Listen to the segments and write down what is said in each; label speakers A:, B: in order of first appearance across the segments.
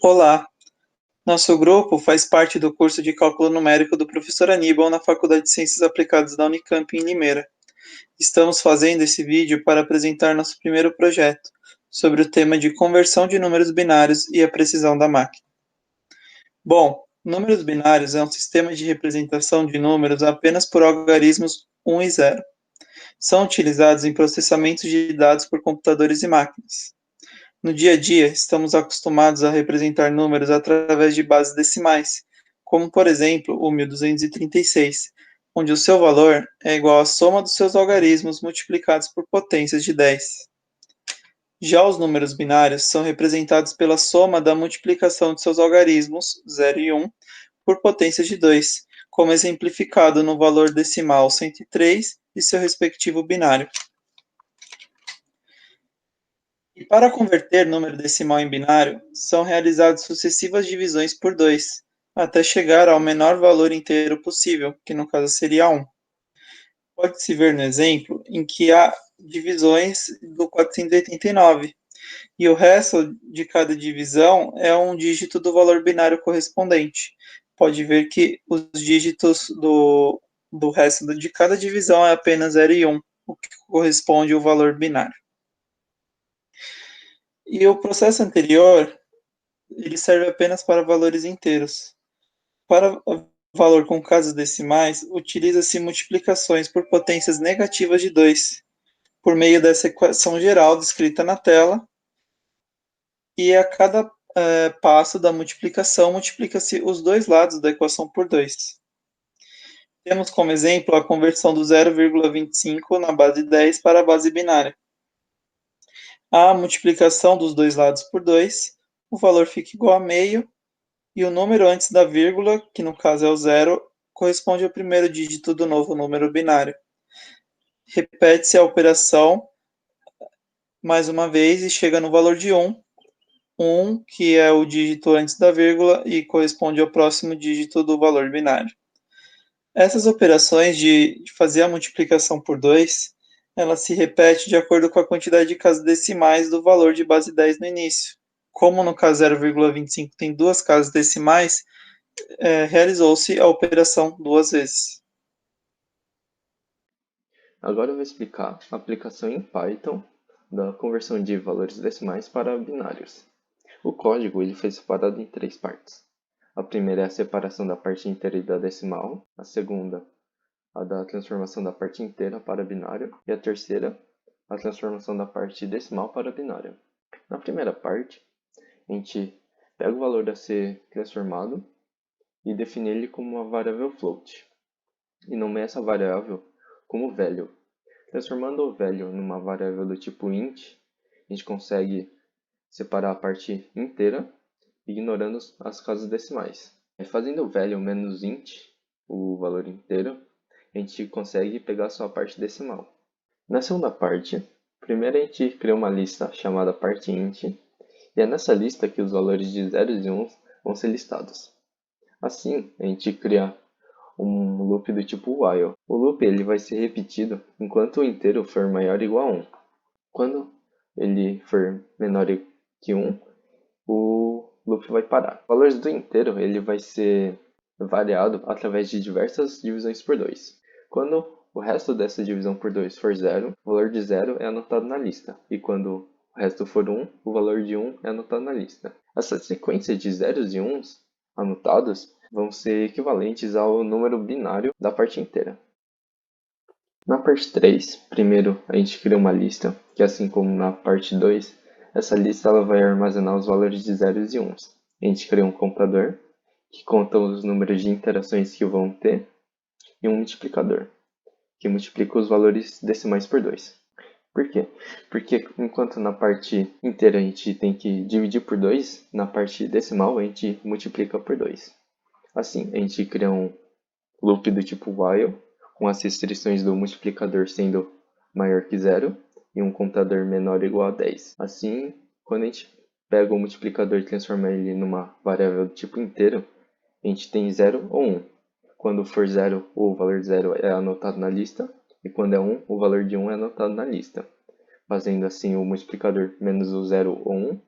A: Olá, nosso grupo faz parte do curso de Cálculo Numérico do professor Aníbal na Faculdade de Ciências Aplicadas da Unicamp em Limeira. Estamos fazendo esse vídeo para apresentar nosso primeiro projeto, sobre o tema de conversão de números binários e a precisão da máquina. Bom, números binários é um sistema de representação de números apenas por algarismos 1 e 0. São utilizados em processamento de dados por computadores e máquinas. No dia a dia, estamos acostumados a representar números através de bases decimais, como por exemplo o 1236, onde o seu valor é igual à soma dos seus algarismos multiplicados por potências de 10. Já os números binários são representados pela soma da multiplicação de seus algarismos, 0 e 1, por potências de 2, como exemplificado no valor decimal 103 e seu respectivo binário. E para converter número decimal em binário, são realizadas sucessivas divisões por 2, até chegar ao menor valor inteiro possível, que no caso seria 1. Pode-se ver no exemplo em que há divisões do 489, e o resto de cada divisão é um dígito do valor binário correspondente. Pode ver que os dígitos do resto de cada divisão é apenas 0 e 1, o que corresponde ao valor binário. E o processo anterior, ele serve apenas para valores inteiros. Para valor com casas decimais, utiliza-se multiplicações por potências negativas de 2, por meio dessa equação geral descrita na tela, e a cada passo da multiplicação, multiplica-se os dois lados da equação por 2. Temos como exemplo a conversão do 0,25 na base 10 para a base binária. A multiplicação dos dois lados por 2, o valor fica igual a meio, e o número antes da vírgula, que no caso é o 0, corresponde ao primeiro dígito do novo número binário. Repete-se a operação mais uma vez e chega no valor de 1, 1, que é o dígito antes da vírgula e corresponde ao próximo dígito do valor binário. Essas operações de fazer a multiplicação por 2, ela se repete de acordo com a quantidade de casas decimais do valor de base 10 no início. Como no caso 0,25 tem duas casas decimais, realizou-se a operação duas vezes.
B: Agora eu vou explicar a aplicação em Python da conversão de valores decimais para binários. O código ele foi separado em três partes. A primeira é a separação da parte inteira e da decimal, a segunda, a da transformação da parte inteira para binário, e a terceira, a transformação da parte decimal para binário. Na primeira parte, a gente pega o valor a ser transformado e define ele como uma variável float, e nomeia essa variável como value. Transformando o value numa variável do tipo int, a gente consegue separar a parte inteira, ignorando as casas decimais. Fazendo o value menos int, o valor inteiro, a gente consegue pegar só a parte decimal. Na segunda parte, primeiro a gente cria uma lista chamada parte int, e é nessa lista que os valores de 0 e 1 vão ser listados. Assim, a gente cria um loop do tipo while. O loop ele vai ser repetido enquanto o inteiro for maior ou igual a 1. Quando ele for menor que 1, o loop vai parar. O valor do inteiro ele vai ser variado através de diversas divisões por 2. Quando o resto dessa divisão por 2 for 0, o valor de 0 é anotado na lista. E quando o resto for 1, o valor de 1 é anotado na lista. Essa sequência de zeros e 1s anotados vão ser equivalentes ao número binário da parte inteira. Na parte 3, primeiro a gente cria uma lista, que assim como na parte 2, essa lista ela vai armazenar os valores de zeros e 1s. A gente cria um contador, que conta os números de interações que vão ter, e um multiplicador, que multiplica os valores decimais por 2. Por quê? Porque enquanto na parte inteira a gente tem que dividir por 2, na parte decimal a gente multiplica por 2. Assim, a gente cria um loop do tipo while, com as restrições do multiplicador sendo maior que 0 e um contador menor ou igual a 10. Assim, quando a gente pega o multiplicador e transforma ele numa variável do tipo inteiro, a gente tem 0 ou 1. Quando for 0, o valor de 0 é anotado na lista, e quando é 1, o valor de 1 é anotado na lista. Fazendo assim o multiplicador menos o 0 ou 1,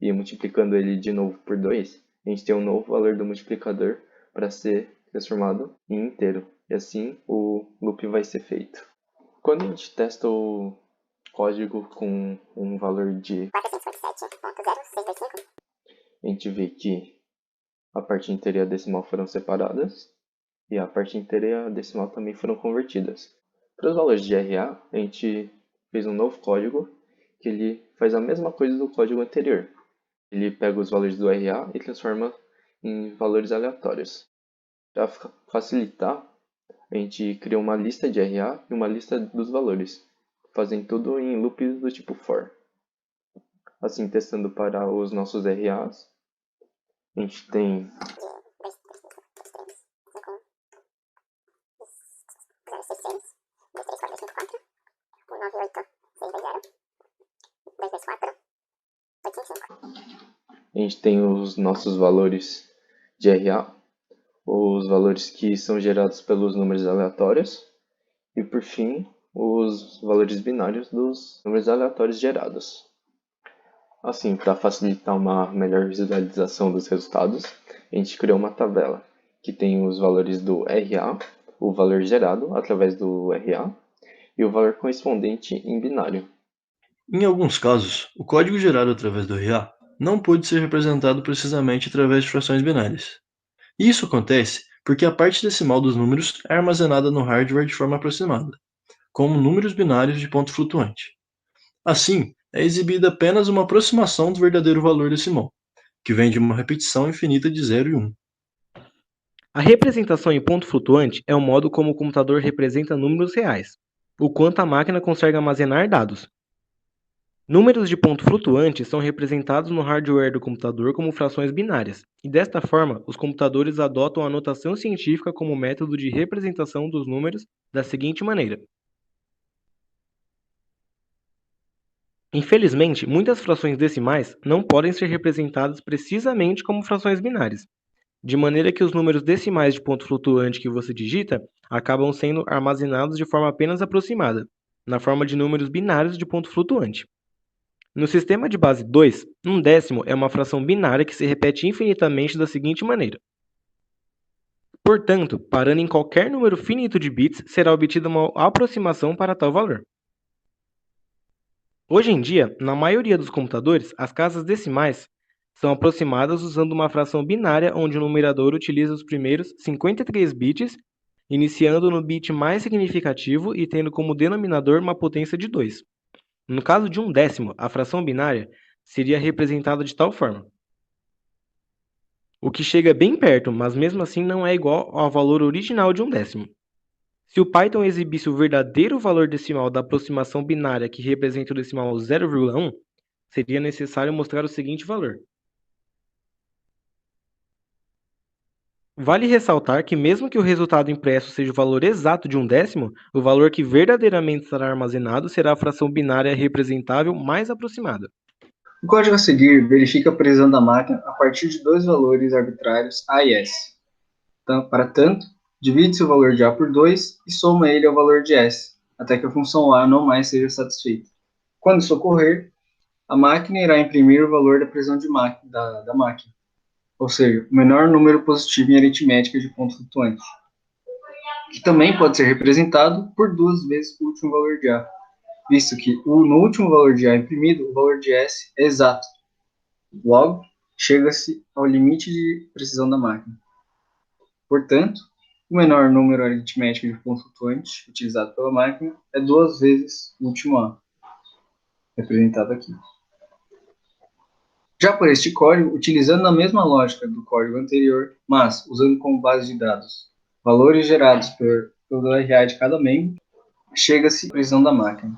B: e multiplicando ele de novo por 2, a gente tem um novo valor do multiplicador para ser transformado em inteiro. E assim o loop vai ser feito. Quando a gente testa o código com um valor de 457.0625, a gente vê que a parte inteira e a decimal foram separadas e a parte inteira e a decimal também foram convertidas. Para os valores de RA, a gente fez um novo código que ele faz a mesma coisa do código anterior. Ele pega os valores do RA e transforma em valores aleatórios. Para facilitar, a gente criou uma lista de RA e uma lista dos valores, fazendo tudo em loops do tipo for. Assim, testando para os nossos RAs, a gente tem os nossos valores de RA, os valores que são gerados pelos números aleatórios e, por fim, os valores binários dos números aleatórios gerados. Assim, para facilitar uma melhor visualização dos resultados, a gente criou uma tabela que tem os valores do RA, o valor gerado através do RA e o valor correspondente em binário.
C: Em alguns casos, o código gerado através do RA não pode ser representado precisamente através de frações binárias. Isso acontece porque a parte decimal dos números é armazenada no hardware de forma aproximada, como números binários de ponto flutuante. Assim, é exibida apenas uma aproximação do verdadeiro valor decimal, que vem de uma repetição infinita de 0 e 1.
D: A representação em ponto flutuante é o modo como o computador representa números reais, o quanto a máquina consegue armazenar dados. Números de ponto flutuante são representados no hardware do computador como frações binárias, e desta forma, os computadores adotam a notação científica como método de representação dos números da seguinte maneira. Infelizmente, muitas frações decimais não podem ser representadas precisamente como frações binárias, de maneira que os números decimais de ponto flutuante que você digita acabam sendo armazenados de forma apenas aproximada, na forma de números binários de ponto flutuante. No sistema de base 2, um décimo é uma fração binária que se repete infinitamente da seguinte maneira. Portanto, parando em qualquer número finito de bits, será obtida uma aproximação para tal valor. Hoje em dia, na maioria dos computadores, as casas decimais são aproximadas usando uma fração binária onde o numerador utiliza os primeiros 53 bits, iniciando no bit mais significativo e tendo como denominador uma potência de 2. No caso de um décimo, a fração binária seria representada de tal forma. O que chega bem perto, mas mesmo assim não é igual ao valor original de um décimo. Se o Python exibisse o verdadeiro valor decimal da aproximação binária que representa o decimal 0,1, seria necessário mostrar o seguinte valor. Vale ressaltar que mesmo que o resultado impresso seja o valor exato de um décimo, o valor que verdadeiramente estará armazenado será a fração binária representável mais aproximada.
E: O código a seguir verifica a precisão da máquina a partir de dois valores arbitrários A e S. Para tanto, divide-se o valor de A por 2 e soma ele ao valor de S, até que a função A não mais seja satisfeita. Quando isso ocorrer, a máquina irá imprimir o valor da precisão da máquina, ou seja, o menor número positivo em aritmética de ponto flutuante, que também pode ser representado por 2 vezes o último valor de A, visto que no último valor de A imprimido, o valor de S é exato. Logo, chega-se ao limite de precisão da máquina. Portanto, o menor número aritmético de ponto flutuante utilizado pela máquina é 2 vezes o último A, representado aqui. Já por este código, utilizando a mesma lógica do código anterior, mas usando como base de dados valores gerados pelo RA de cada membro, chega-se à precisão da máquina.